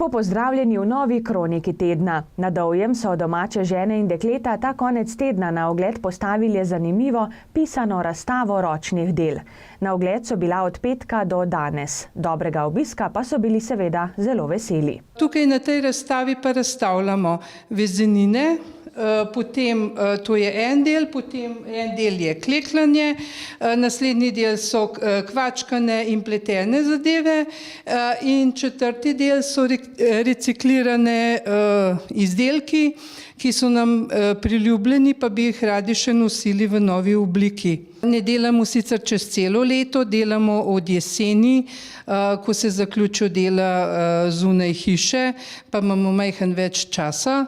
Lepo pozdravljeni v novi kroniki tedna. Na Dovjem so domače žene in dekleta ta konec tedna na ogled postavili zanimivo pisano razstavo ročnih del. Na ogled so bila od petka do danes. Dobrega obiska pa so bili seveda zelo veseli. Tukaj na tej razstavi pa razstavljamo vezenine, potem to je en del, potem en del je klekljanje, naslednji del so kvačkane in pletene zadeve in četrti del so reciklirane izdelki, ki so nam priljubljeni, pa bi jih radi še nosili v novi obliki. Ne delamo sicer čez celo leto, delamo od jeseni, ko se zaključijo dela zunaj hiše, pa imamo majhen več časa.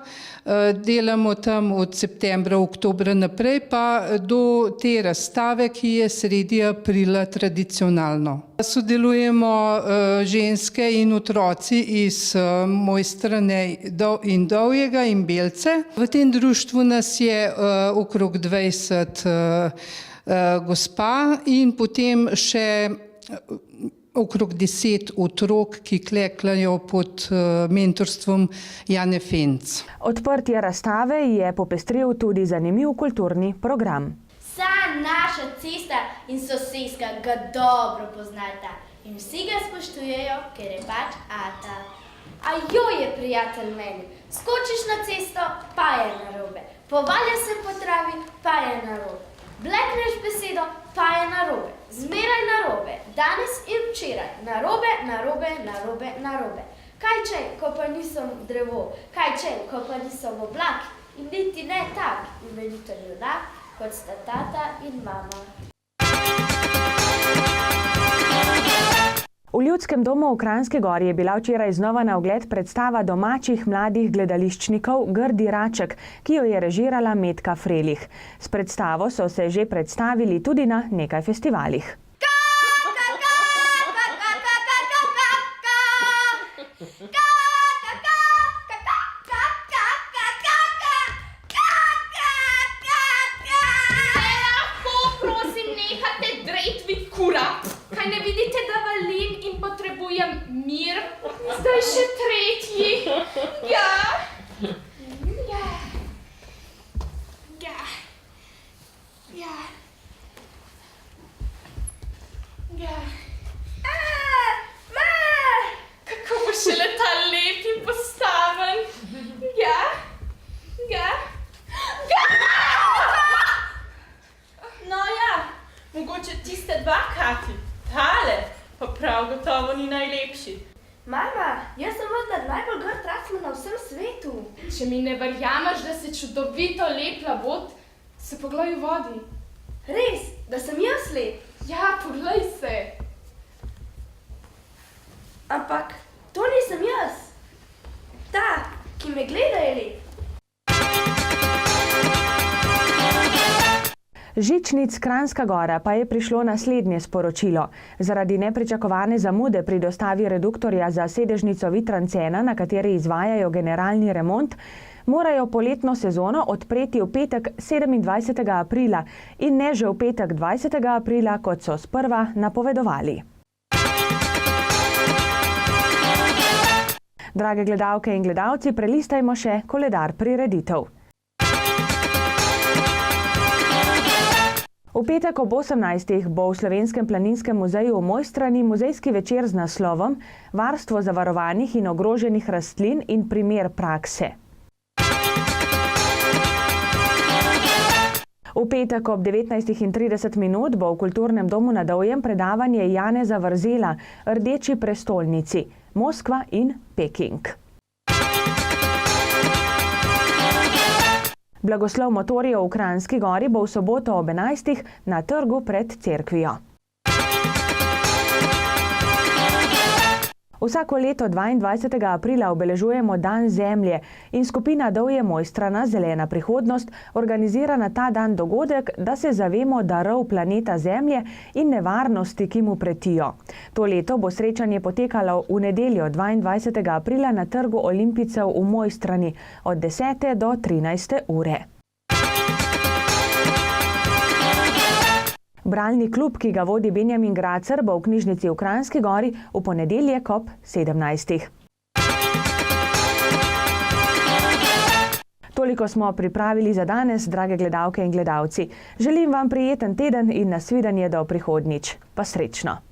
Delamo tam od septembra, oktobra naprej, pa do te razstave, ki je sredi aprila tradicionalno. Sodelujemo ženske in otroci iz Mojstrane in Dovjega in Belce. V tem društvu nas je okrog 20 gospa in potem še okrog 10 otrok, ki klekljajo pod mentorstvom Jane Fenc. Odprtje razstave je popestril tudi zanimiv kulturni program. Vsa naša cesta in soseska ga dobro poznata in vsi ga spoštujejo, ker je pač ata. A joj je prijatelj meni, skočiš na cesto, pa je narobe, povalja se po travi, pa je narobe, blekneš besedo, pa je narobe, zmeraj narobe, danes in včeraj, narobe, narobe, narobe, narobe. Kaj če, ko pa nisem drevo, kaj če, ko pa nisem oblak in niti ne tak imeniten junak, kot sta tata in mama. V Ljudskem domu v Kranjski Gori je bila včeraj znova na ogled predstava domačih mladih gledališčnikov Grdi raček, ki jo je režirala Metka Frelih. S predstavo so se že predstavili tudi na nekaj festivalih. Kaj ne vidite, da valim in potrebujem mir? Zdaj še tretji. Ja. Ja. Ja. Ja. Ja. Ma! Kako bo šele ta lep in postaven? Ja. Ja. Ja! No ja, mogoče tiste dva, Kati. Tale pa prav gotovo ni najlepši. Mama, jaz sem vendar najbolj grd racman na vsem svetu. Če mi ne verjameš, da si čudovito lep labod, se poglej v vodi. Res, da sem jaz lep? Ja, poglej se. Ampak to nisem jaz. Ta, ki me gleda, je lep. Žičnic Kranjska Gora pa je prišlo naslednje sporočilo. Zaradi nepričakovane zamude pri dostavi reduktorja za sedežnico Vitran-Cena, na kateri izvajajo generalni remont, morajo poletno sezono odpreti v petek 27. aprila in ne že v petek 20. aprila, kot so sprva napovedovali. Drage gledalke in gledalci, prelistajmo še koledar prireditev. V petek ob 18. bo v Slovenskem planinskem muzeju v Mojstrani muzejski večer z naslovom Varstvo zavarovanih in ogroženih rastlin in primer prakse. V petek ob 19:30 bo v Kulturnem domu na Dovjem predavanje Janeza Vrzela Rdeči prestolnici, Moskva in Peking. Blagoslov motorjev v Kranjski Gori bo v soboto ob 11. na trgu pred cerkvijo. Vsako leto 22. aprila obeležujemo Dan Zemlje in skupina Dovje Mojstrana Zelena prihodnost organizira na ta dan dogodek, da se zavemo darov planeta Zemlje in nevarnosti, ki mu pretijo. To leto bo srečanje potekalo v nedeljo 22. aprila na trgu Olimpijcev v Mojstrani od 10. do 13. ure. Bralni klub, ki ga vodi Benjamin Gracer, bo v knjižnici v Kranjski Gori v ponedeljek ob 17. Toliko smo pripravili za danes, drage gledalke in gledalci. Želim vam prijeten teden in nasvidenje do prihodnjič. Pa srečno!